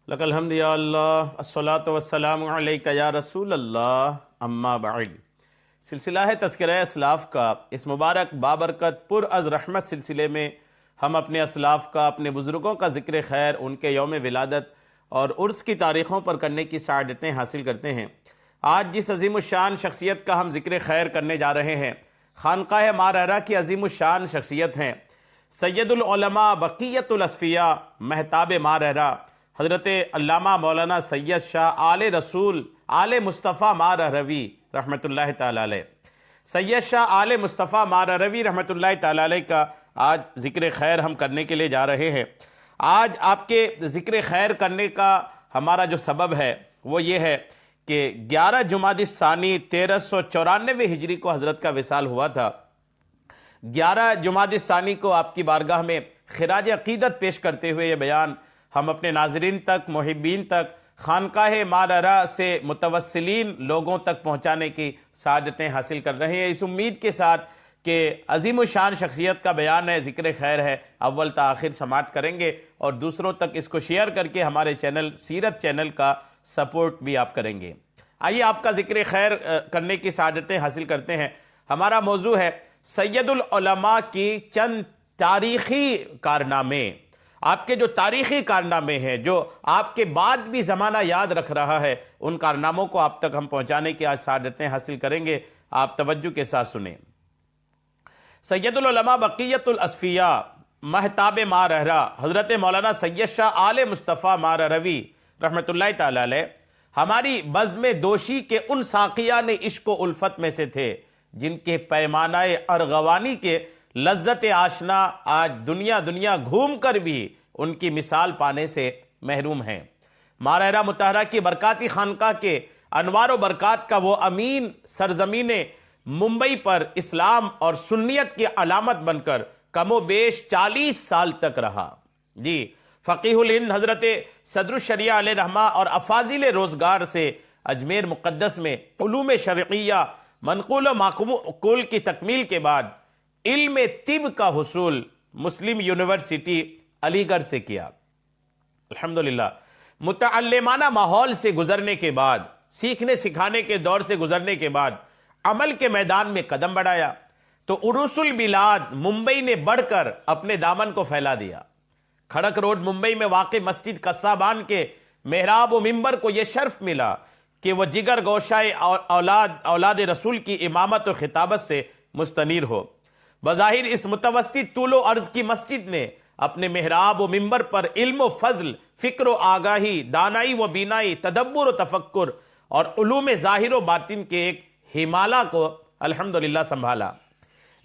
لک الحمد یا اللہ الصلاۃ والسلام علیک یا رسول اللہ اما بعد۔ سلسلہ ہے تذکرہ اسلاف کا اس مبارک بابرکت پر از رحمت سلسلے میں ہم اپنے اسلاف کا، اپنے بزرگوں کا ذکر خیر، ان کے یوم ولادت اور عرس کی تاریخوں پر کرنے کی سعادتیں حاصل کرتے ہیں۔ آج جس عظیم الشان شخصیت کا ہم ذکر خیر کرنے جا رہے ہیں، خانقاہ مارہرہ کی عظیم الشان شخصیت ہیں سید العلماء بقیت الاصفیاء مہتاب مارہرہ حضرت علامہ مولانا سید شاہ آل رسول آل مصطفیٰ مارہروی رحمۃ اللہ تعالی علیہ۔ سید شاہ آل مصطفیٰ مارہروی رحمۃ اللہ تعالی علیہ کا آج ذکر خیر ہم کرنے کے لیے جا رہے ہیں۔ آج آپ کے ذکر خیر کرنے کا ہمارا جو سبب ہے وہ یہ ہے کہ 11 جمادی الثانی 1394 ہجری کو حضرت کا وصال ہوا تھا۔ 11 جمادی الثانی کو آپ کی بارگاہ میں خراج عقیدت پیش کرتے ہوئے یہ بیان ہم اپنے ناظرین تک، محبین تک، خانقاہ مارہرہ سے متوسلین لوگوں تک پہنچانے کی سعادتیں حاصل کر رہے ہیں، اس امید کے ساتھ کہ عظیم الشان شخصیت کا بیان ہے، ذکر خیر ہے، اول تا آخر سماعت کریں گے اور دوسروں تک اس کو شیئر کر کے ہمارے چینل سیرت چینل کا سپورٹ بھی آپ کریں گے۔ آئیے آپ کا ذکر خیر کرنے کی سعادتیں حاصل کرتے ہیں۔ ہمارا موضوع ہے سید العلماء کی چند تاریخی کارنامے، آپ کے جو تاریخی کارنامے ہیں جو آپ کے بعد بھی زمانہ یاد رکھ رہا ہے، ان کارناموں کو آپ تک ہم پہنچانے کی آج سعادتیں حاصل کریں گے۔ آپ توجہ کے ساتھ سنیں۔ سید العلماء بقیت الاصفیاء مہتاب مارہرہ حضرت مولانا سید شاہ آل مصطفیٰ مارہروی رحمۃ اللہ تعالی علیہ ہماری بزم دوشی کے ان ساقیان عشق و الفت میں سے تھے جن کے پیمانہ ارغوانی کے لذت آشنا آج دنیا گھوم کر بھی ان کی مثال پانے سے محروم ہیں۔ مارہرہ مطہرہ کی برکاتی خانقاہ کے انوار و برکات کا وہ امین سرزمین ممبئی پر اسلام اور سنیت کی علامت بن کر کم و بیش 40 سال تک رہا۔ جی، فقیہ الہند حضرت صدر الشریعہ علیہ رحمہ اور افاضل روزگار سے اجمیر مقدس میں علوم شرعیہ منقول و معقول کی تکمیل کے بعد علم طب کا حصول مسلم یونیورسٹی علی گڑھ سے کیا۔ الحمدللہ متعلمانہ ماحول سے گزرنے کے بعد، سیکھنے سکھانے کے دور سے گزرنے کے بعد عمل کے میدان میں قدم بڑھایا تو عروس البلاد ممبئی نے بڑھ کر اپنے دامن کو پھیلا دیا۔ کھڑک روڈ ممبئی میں واقع مسجد قصابان کے محراب و منبر کو یہ شرف ملا کہ وہ جگر گوشائے اولاد رسول کی امامت و خطابت سے مستنیر ہو۔ بظاہر اس متوسط طول و عرض کی مسجد نے اپنے محراب و منبر پر علم و فضل، فکر و آگاہی، دانائی و بینائی، تدبر و تفکر اور علوم ظاہر و باطن کے ایک ہمالہ کو الحمدللہ سنبھالا۔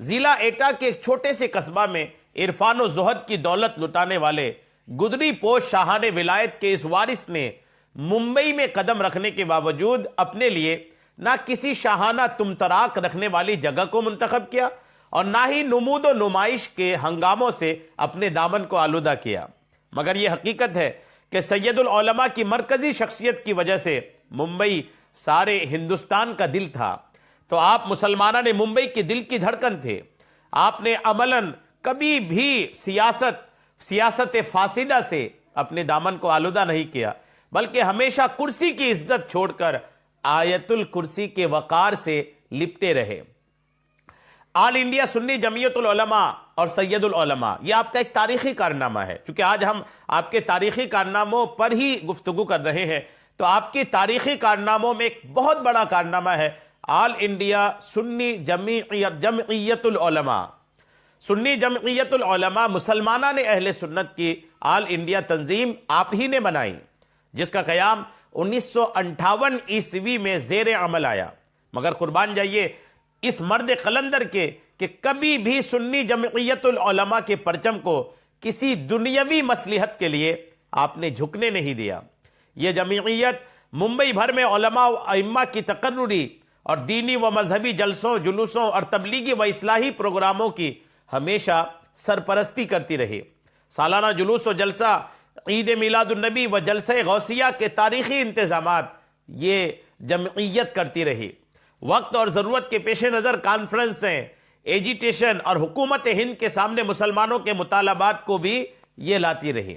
ضلع ایٹا کے ایک چھوٹے سے قصبہ میں عرفان و زہد کی دولت لٹانے والے گدری پوش شاہان ولایت کے اس وارث نے ممبئی میں قدم رکھنے کے باوجود اپنے لیے نہ کسی شاہانہ تمتراک رکھنے والی جگہ کو منتخب کیا اور نہ ہی نمود و نمائش کے ہنگاموں سے اپنے دامن کو آلودہ کیا، مگر یہ حقیقت ہے کہ سید العلماء کی مرکزی شخصیت کی وجہ سے ممبئی سارے ہندوستان کا دل تھا۔ تو آپ مسلمانوں نے ممبئی کی دل کی دھڑکن تھے۔ آپ نے عملاً کبھی بھی سیاست فاسدہ سے اپنے دامن کو آلودہ نہیں کیا، بلکہ ہمیشہ کرسی کی عزت چھوڑ کر آیت الکرسی کے وقار سے لپٹے رہے۔ آل انڈیا سنی جمعیت العلماء اور سید العلماء یہ آپ کا ایک تاریخی کارنامہ ہے۔ چونکہ آج ہم آپ کے تاریخی کارناموں پر ہی گفتگو کر رہے ہیں، تو آپ کی تاریخی کارناموں میں ایک بہت بڑا کارنامہ ہے آل انڈیا سنی جمعیت العلماء۔ سنی جمعیت العلماء مسلمانہ نے اہل سنت کی آل انڈیا تنظیم آپ ہی نے بنائی، جس کا قیام 1958 عیسوی میں زیر عمل آیا۔ مگر قربان جائیے اس مرد قلندر کے کہ کبھی بھی سنی جمعیت العلماء کے پرچم کو کسی دنیاوی مصلحت کے لیے آپ نے جھکنے نہیں دیا۔ یہ جمعیت ممبئی بھر میں علماء و ائمہ کی تقرری اور دینی و مذہبی جلسوں، جلوسوں اور تبلیغی و اصلاحی پروگراموں کی ہمیشہ سرپرستی کرتی رہی۔ سالانہ جلوس و جلسہ، عید میلاد النبی و جلسہ غوثیہ کے تاریخی انتظامات یہ جمعیت کرتی رہی۔ وقت اور ضرورت کے پیش نظر کانفرنسیں، ایجیٹیشن اور حکومت ہند کے سامنے مسلمانوں کے مطالبات کو بھی یہ لاتی رہی۔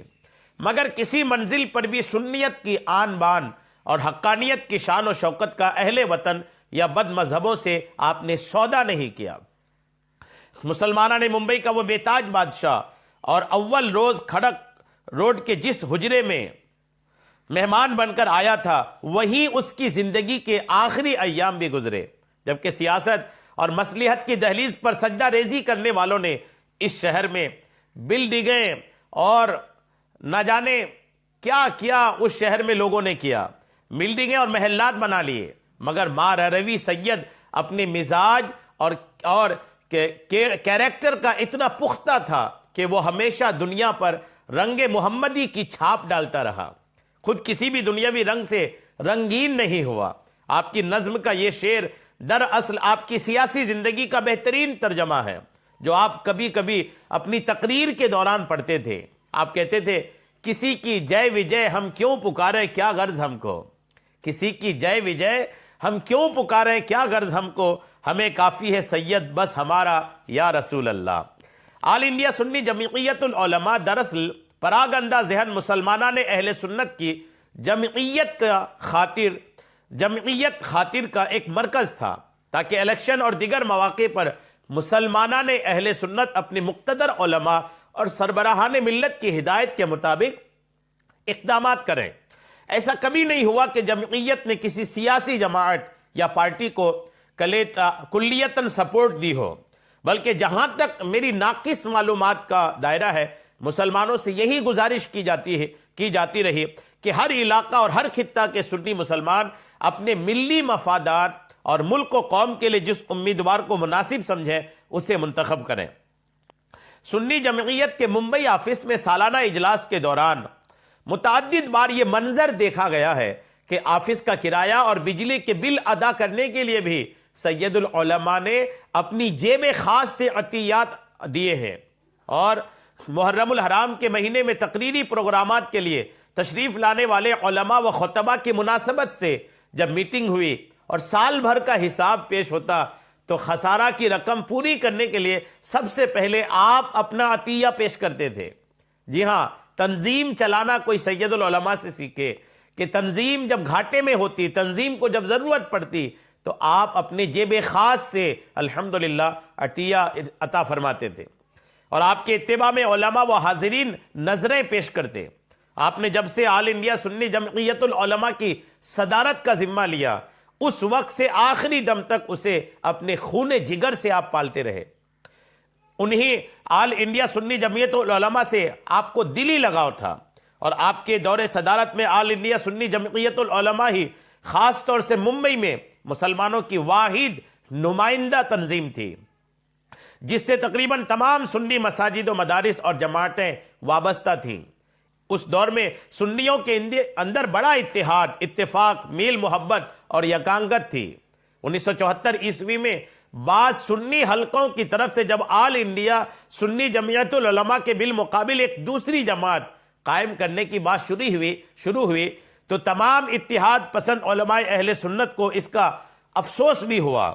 مگر کسی منزل پر بھی سنیت کی آن بان اور حقانیت کی شان و شوکت کا اہل وطن یا بد مذہبوں سے آپ نے سودا نہیں کیا۔ مسلمانوں نے ممبئی کا وہ بے تاج بادشاہ اور اول روز کھڑک روڈ کے جس حجرے میں مہمان بن کر آیا تھا وہیں اس کی زندگی کے آخری ایام بھی گزرے، جبکہ سیاست اور مصلحت کی دہلیز پر سجدہ ریزی کرنے والوں نے اس شہر میں بلڈنگیں اور نہ جانے کیا کیا اس شہر میں لوگوں نے کیا، بلڈنگیں اور محلات بنا لیے، مگر ماں روی سید اپنے مزاج اور کیریکٹر کا اتنا پختہ تھا کہ وہ ہمیشہ دنیا پر رنگ محمدی کی چھاپ ڈالتا رہا، خود کسی بھی دنیاوی رنگ سے رنگین نہیں ہوا۔ آپ کی نظم کا یہ شعر دراصل آپ کی سیاسی زندگی کا بہترین ترجمہ ہے، جو آپ کبھی کبھی اپنی تقریر کے دوران پڑھتے تھے۔ آپ کہتے تھے، کسی کی جے وجے ہم کیوں پکاریں کیا غرض ہم کو، کسی کی جے وجے ہم کیوں پکاریں کیا غرض ہم کو، ہمیں کافی ہے سید بس ہمارا یا رسول اللہ۔ آل انڈیا سنی جمعیت العلماء دراصل پراگندہ ذہن مسلمانہ نے اہل سنت کی جمعیت خاطر کا ایک مرکز تھا، تاکہ الیکشن اور دیگر مواقع پر مسلمانہ نے اہل سنت اپنے مقتدر علماء اور سربراہان ملت کی ہدایت کے مطابق اقدامات کریں۔ ایسا کبھی نہیں ہوا کہ جمعیت نے کسی سیاسی جماعت یا پارٹی کو کلیتاً سپورٹ دی ہو، بلکہ جہاں تک میری ناقص معلومات کا دائرہ ہے، مسلمانوں سے یہی گزارش کی جاتی رہی کہ ہر علاقہ اور ہر خطہ کے سنی مسلمان اپنے ملی مفادات اور ملک و قوم کے لیے جس امیدوار کو مناسب سمجھیں اسے منتخب کریں۔ سنی جمعیت کے ممبئی آفس میں سالانہ اجلاس کے دوران متعدد بار یہ منظر دیکھا گیا ہے کہ آفس کا کرایہ اور بجلی کے بل ادا کرنے کے لیے بھی سید العلماء نے اپنی جیب خاص سے عطیات دیے ہیں، اور محرم الحرام کے مہینے میں تقریری پروگرامات کے لیے تشریف لانے والے علماء و خطبہ کی مناسبت سے جب میٹنگ ہوئی اور سال بھر کا حساب پیش ہوتا تو خسارہ کی رقم پوری کرنے کے لیے سب سے پہلے آپ اپنا عطیہ پیش کرتے تھے۔ جی ہاں، تنظیم چلانا کوئی سید العلماء سے سیکھے کہ تنظیم جب گھاٹے میں ہوتی، تنظیم کو جب ضرورت پڑتی تو آپ اپنے جیب خاص سے الحمدللہ عطیہ عطا فرماتے تھے، اور آپ کے اتباع میں علماء و حاضرین نظریں پیش کرتے۔ آپ نے جب سے آل انڈیا سنی جمعیت العلماء کی صدارت کا ذمہ لیا، اس وقت سے آخری دم تک اسے اپنے خون جگر سے آپ پالتے رہے۔ انہی آل انڈیا سنی جمعیت العلماء سے آپ کو دلی لگاؤ تھا، اور آپ کے دور صدارت میں آل انڈیا سنی جمعیت العلماء ہی خاص طور سے ممبئی میں مسلمانوں کی واحد نمائندہ تنظیم تھی، جس سے تقریباً تمام سنی مساجد و مدارس اور جماعتیں وابستہ تھیں۔ اس دور میں سنیوں کے اندر بڑا اتحاد، اتفاق، میل محبت اور یکانگت تھی۔ 1974 عیسوی میں بعض سنی حلقوں کی طرف سے جب آل انڈیا سنی جمعیت العلماء کے بالمقابل ایک دوسری جماعت قائم کرنے کی بات شروع ہوئی تو تمام اتحاد پسند علماء اہل سنت کو اس کا افسوس بھی ہوا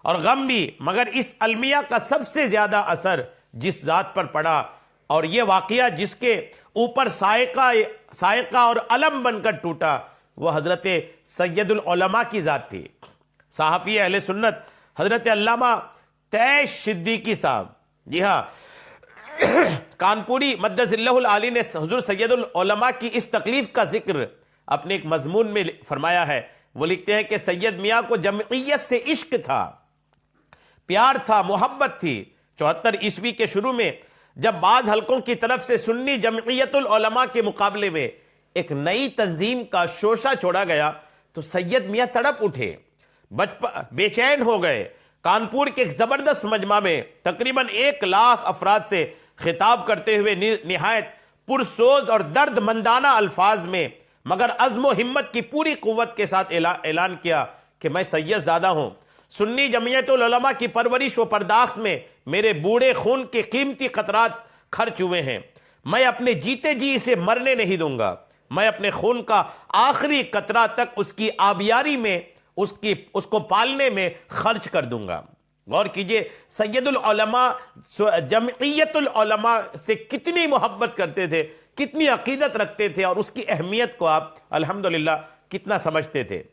اور غم بھی، مگر اس المیہ کا سب سے زیادہ اثر جس ذات پر پڑا اور یہ واقعہ جس کے اوپر سائقہ اور علم بن کر ٹوٹا، وہ حضرت سید العلماء کی ذات تھی۔ صحافی اہل سنت حضرت علامہ تیش صدیقی صاحب، جی ہاں، کانپوری مدث اللہ العالی نے حضور سید العلماء کی اس تکلیف کا ذکر اپنے ایک مضمون میں فرمایا ہے۔ وہ لکھتے ہیں کہ سید میاں کو جمعیت سے عشق تھا، پیار تھا، محبت تھی۔ 74 عیسوی کے شروع میں جب بعض حلقوں کی طرف سے سنی جمعیت العلماء کے مقابلے میں ایک نئی تنظیم کا شوشہ چھوڑا گیا تو سید میاں تڑپ اٹھے، بے چین ہو گئے۔ کانپور کے ایک زبردست مجمع میں تقریباً 1 لاکھ افراد سے خطاب کرتے ہوئے نہایت پرسوز اور درد مندانہ الفاظ میں مگر عزم و ہمت کی پوری قوت کے ساتھ اعلان کیا کہ میں سید زادہ ہوں، سنی جمعیت العلماء کی پرورش و پرداخت میں میرے بوڑھے خون کے قیمتی قطرات خرچ ہوئے ہیں، میں اپنے جیتے جی اسے مرنے نہیں دوں گا، میں اپنے خون کا آخری قطرہ تک اس کی آبیاری میں اس کو پالنے میں خرچ کر دوں گا۔ غور کیجئے سید العلماء جمعیت العلماء سے کتنی محبت کرتے تھے کتنی عقیدت رکھتے تھے اور اس کی اہمیت کو آپ الحمدللہ کتنا سمجھتے تھے۔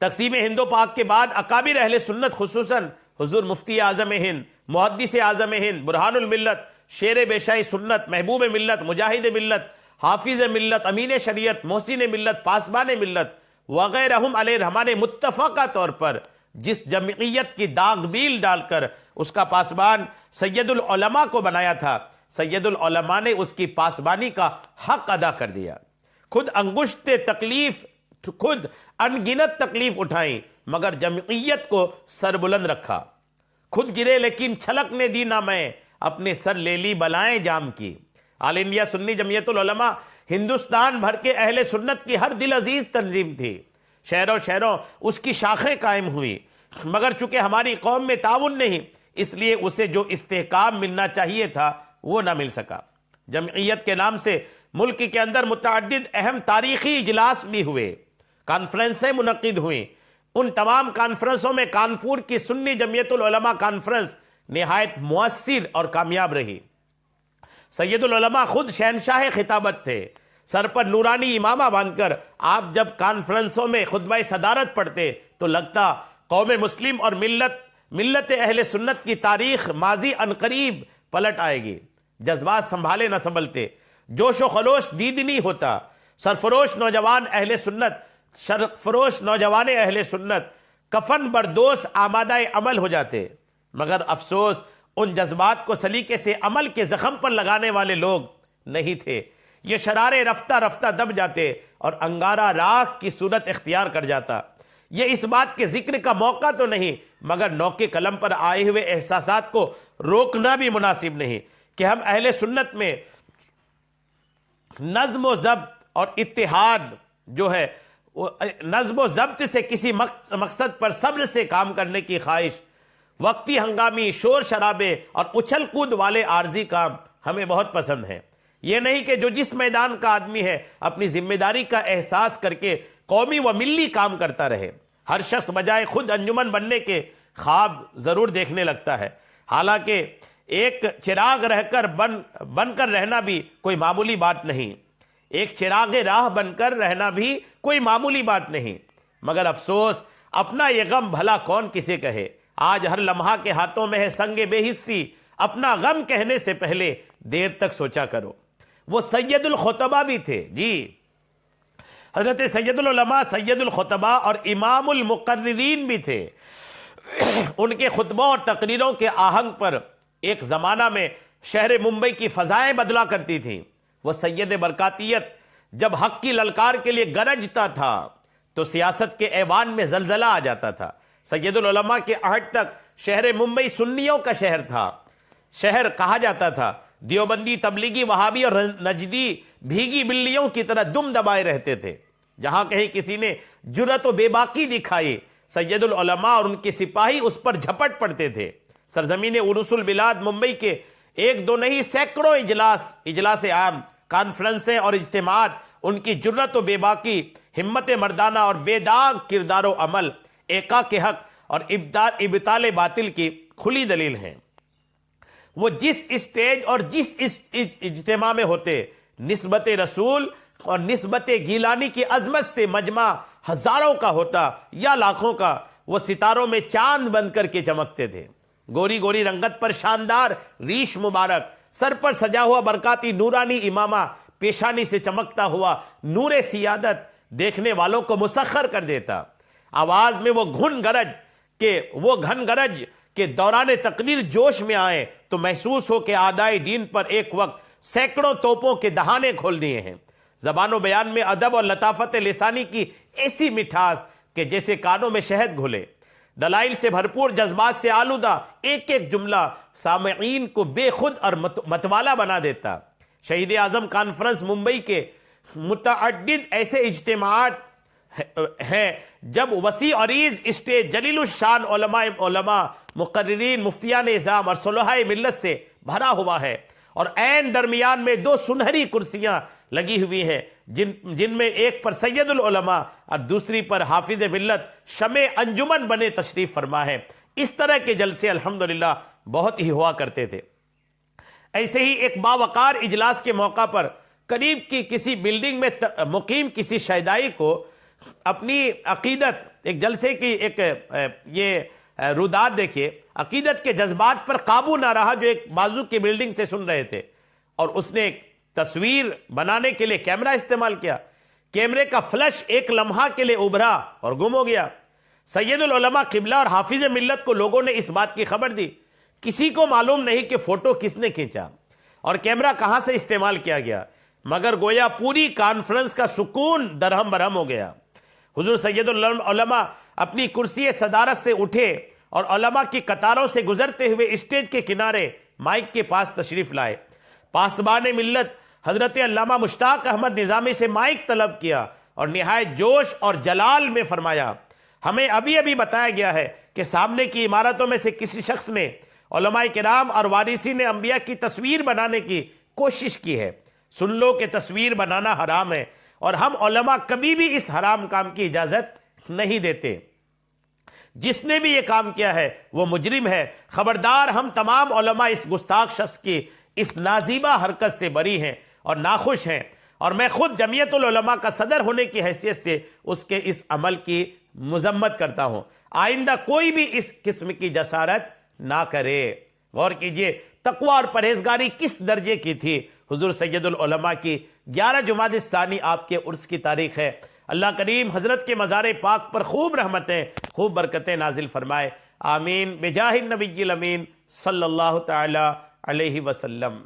تقسیم ہند و پاک کے بعد اکابر اہل سنت خصوصاً حضور مفتی اعظم ہند، محدث اعظم ہند، برہان الملت، شیر بیشائی سنت، محبوب ملت، مجاہد ملت، حافظ ملت، امین شریعت، محسن ملت، پاسبان ملت وغیرہم علیہ رحمان متفقہ طور پر جس جمعیت کی داغ بیل ڈال کر اس کا پاسبان سید العلماء کو بنایا تھا، سید العلماء نے اس کی پاسبانی کا حق ادا کر دیا۔ خود انگشت تکلیف، خود انگنت تکلیف اٹھائیں مگر جمعیت کو سر بلند رکھا۔ خود گرے لیکن چھلک نے دی نہ میں، اپنے سر لے لی بلائیں جام کی۔ آل انڈیا سنی جمعیت العلماء ہندوستان بھر کے اہل سنت کی ہر دل عزیز تنظیم تھی، شہروں شہروں اس کی شاخیں قائم ہوئی، مگر چونکہ ہماری قوم میں تعاون نہیں اس لیے اسے جو استحکام ملنا چاہیے تھا وہ نہ مل سکا۔ جمعیت کے نام سے ملک کے اندر متعدد اہم تاریخی اجلاس بھی ہوئے، کانفرنسیں منعقد ہوئیں۔ ان تمام کانفرنسوں میں کانپور کی سنی جمعیت العلماء کانفرنس نہایت مؤثر اور کامیاب رہی۔ سید العلماء خود شہنشاہ خطابت تھے، سر پر نورانی امامہ باندھ کر آپ جب کانفرنسوں میں خطبہ صدارت پڑھتے تو لگتا قوم مسلم اور ملت اہل سنت کی تاریخ ماضی عنقریب پلٹ آئے گی۔ جذبات سنبھالے نہ سنبھلتے، جوش و خروش دید نہیں ہوتا، سرفروش نوجوان اہل سنت کفن بردوش آمادہ عمل ہو جاتے، مگر افسوس ان جذبات کو سلیقے سے عمل کے زخم پر لگانے والے لوگ نہیں تھے۔ یہ شرارے رفتہ رفتہ دب جاتے اور انگارہ راکھ کی صورت اختیار کر جاتا۔ یہ اس بات کے ذکر کا موقع تو نہیں مگر نوکے قلم پر آئے ہوئے احساسات کو روکنا بھی مناسب نہیں کہ ہم اہل سنت میں نظم و ضبط اور اتحاد جو ہے، نظم و ضبط سے کسی مقصد پر صبر سے کام کرنے کی خواہش، وقتی ہنگامی شور شرابے اور اچھل کود والے عارضی کام ہمیں بہت پسند ہیں۔ یہ نہیں کہ جو جس میدان کا آدمی ہے اپنی ذمہ داری کا احساس کر کے قومی و ملی کام کرتا رہے۔ ہر شخص بجائے خود انجمن بننے کے خواب ضرور دیکھنے لگتا ہے، حالانکہ ایک چراغ رہ کر بن کر رہنا بھی کوئی معمولی بات نہیں، ایک چراغ راہ بن کر رہنا بھی کوئی معمولی بات نہیں، مگر افسوس اپنا یہ غم بھلا کون کسے کہے۔ آج ہر لمحہ کے ہاتھوں میں ہے سنگ بے حسی، اپنا غم کہنے سے پہلے دیر تک سوچا کرو۔ وہ سید الخطبہ بھی تھے، جی حضرت سید العلماء سید الخطبہ اور امام المقررین بھی تھے۔ ان کے خطبوں اور تقریروں کے آہنگ پر ایک زمانہ میں شہر ممبئی کی فضائیں بدلا کرتی تھیں۔ وہ سید برکاتیت جب حق کی للکار کے لیے گرجتا تھا تو سیاست کے ایوان میں زلزلہ آ جاتا تھا۔ سید العلماء کے عہد تک شہر ممبئی سنیوں کا شہر تھا، شہر کہا جاتا تھا۔ دیوبندی، تبلیغی، وہابی اور نجدی بھیگی بلیوں کی طرح دم دبائے رہتے تھے۔ جہاں کہیں کسی نے جرأت و بے باکی دکھائی، سید العلماء اور ان کے سپاہی اس پر جھپٹ پڑتے تھے۔ سرزمین عروس البلاد ممبئی کے ایک دو نہیں سینکڑوں اجلاس عام، کانفرنسیں اور اجتماعات ان کی جرأت و بے باکی، ہمت مردانہ اور بے داغ کردار و عمل، ایکا کے حق اور ابطال باطل کی کھلی دلیل ہیں۔ وہ جس اسٹیج اور جس اجتماع میں ہوتے، نسبت رسول اور نسبت گیلانی کی عظمت سے مجمع ہزاروں کا ہوتا یا لاکھوں کا، وہ ستاروں میں چاند بن کر کے چمکتے تھے۔ گوری گوری رنگت پر شاندار ریش مبارک، سر پر سجا ہوا برکاتی نورانی امامہ، پیشانی سے چمکتا ہوا نور سیادت دیکھنے والوں کو مسخر کر دیتا۔ آواز میں وہ گھن گرج کہ دوران تقریر جوش میں آئے تو محسوس ہو کہ اعدائے دین پر ایک وقت سینکڑوں توپوں کے دہانے کھول دیے ہیں۔ زبان و بیان میں ادب اور لطافت لسانی کی ایسی مٹھاس کہ جیسے کانوں میں شہد گھلے۔ دلائل سے بھرپور، جذبات سے آلودہ ایک ایک جملہ سامعین کو بے خود اور متوالا بنا دیتا۔ شہید اعظم کانفرنس ممبئی کے متعدد ایسے اجتماعات ہیں جب وسیع عریض اسٹیج جلیل الشان علماء، مقررین، مفتیان اعظام اور صلحاء ملت سے بھرا ہوا ہے، اور عین درمیان میں دو سنہری کرسیاں لگی ہوئی ہیں جن میں ایک پر سید العلماء اور دوسری پر حافظ ملت شمع انجمن بنے تشریف فرما ہے۔ اس طرح کے جلسے الحمدللہ بہت ہی ہوا کرتے تھے۔ ایسے ہی ایک باوقار اجلاس کے موقع پر قریب کی کسی بلڈنگ میں مقیم کسی شیدائی کو اپنی عقیدت، ایک جلسے کی ایک یہ رودات دیکھیے، عقیدت کے جذبات پر قابو نہ رہا جو ایک بازو کی بلڈنگ سے سن رہے تھے، اور اس نے ایک تصویر بنانے کے لیے کیمرہ استعمال کیا. کیمرے کا فلش ایک لمحہ کے لیے ابھرا اور گم ہو گیا. سید العلماء قبلہ اور حافظ ملت کو لوگوں نے اس بات کی خبر دی. کسی کو معلوم نہیں کہ فوٹو کس نے کھینچا اور کیمرہ کہاں سے استعمال کیا گیا، مگر گویا پوری کانفرنس کا سکون درہم برہم ہو گیا. حضور سید العلماء اپنی کرسی صدارت سے اٹھے اور علماء کی قطاروں سے گزرتے ہوئے اسٹیج کے کنارے مائک کے پاس تشریف لائے. پاسبان ملت حضرت علامہ مشتاق احمد نظامی سے مائک طلب کیا اور نہایت جوش اور جلال میں فرمایا، ہمیں ابھی ابھی بتایا گیا ہے کہ سامنے کی عمارتوں میں سے کسی شخص نے علماء کرام اور وارثین انبیاء کی تصویر بنانے کی کوشش کی ہے. سن لو کہ تصویر بنانا حرام ہے اور ہم علماء کبھی بھی اس حرام کام کی اجازت نہیں دیتے. جس نے بھی یہ کام کیا ہے وہ مجرم ہے. خبردار، ہم تمام علماء اس گستاخ شخص کی اس نازیبہ حرکت سے بری ہیں اور ناخوش ہیں، اور میں خود جمعیت العلماء کا صدر ہونے کی حیثیت سے اس کے اس عمل کی مذمت کرتا ہوں. آئندہ کوئی بھی اس قسم کی جسارت نہ کرے. غور کیجئے تقوی اور پرہیزگاری کس درجے کی تھی. حضور سید العلماء کی 11 جمادی الثانی آپ کے عرس کی تاریخ ہے. اللہ کریم حضرت کے مزار پاک پر خوب رحمتیں، خوب برکتیں نازل فرمائے. آمین بجاہ النبی الامین صلی اللہ تعالی علیہ وسلم.